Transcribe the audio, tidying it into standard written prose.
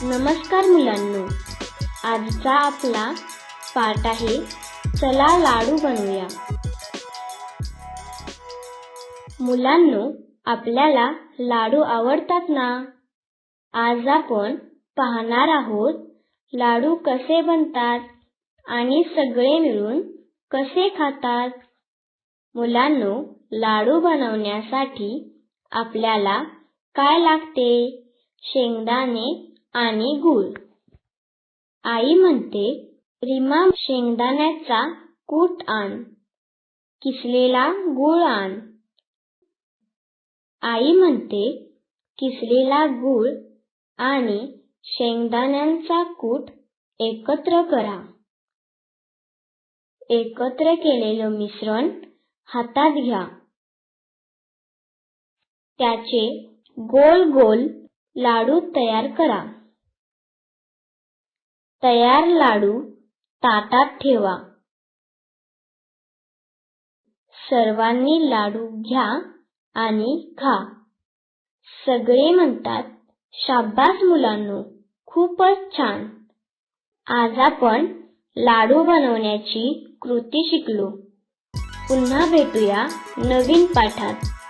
नमस्कार मुलांनो, आजचा आपला पाठ आहे चला लाडू बनवूया। मुलांनो, आपल्याला लाडू आवडतात ना? आज आपण पाहणार आहोत लाडू कसे बनतात आणि सगळे मिळून कसे खातात। मुलांनो, लाडू बनवण्यासाठी आपल्याला काय लागते? शेंगदाणे आणि गूळ। आई म्हणते, रीमा शेंगदाण्याचा कूट आण, किसलेला गूळ आण। आई म्हणते, किसलेला गूळ आणि शेंगदाण्यांचा कूट एकत्र करा। एकत्र केलेलं मिश्रण हातात घ्या। त्याचे गोल गोल लाडू तयार करा। तयार लाडू ताटात ठेवा। सर्वांनी लाडू घ्या आणि खा। सगळे म्हणतात, शाब्बास मुलांनो, खूपच छान। आज आपण लाडू बनवण्याची कृती शिकलो। पुन्हा भेटूया नवीन पाठात।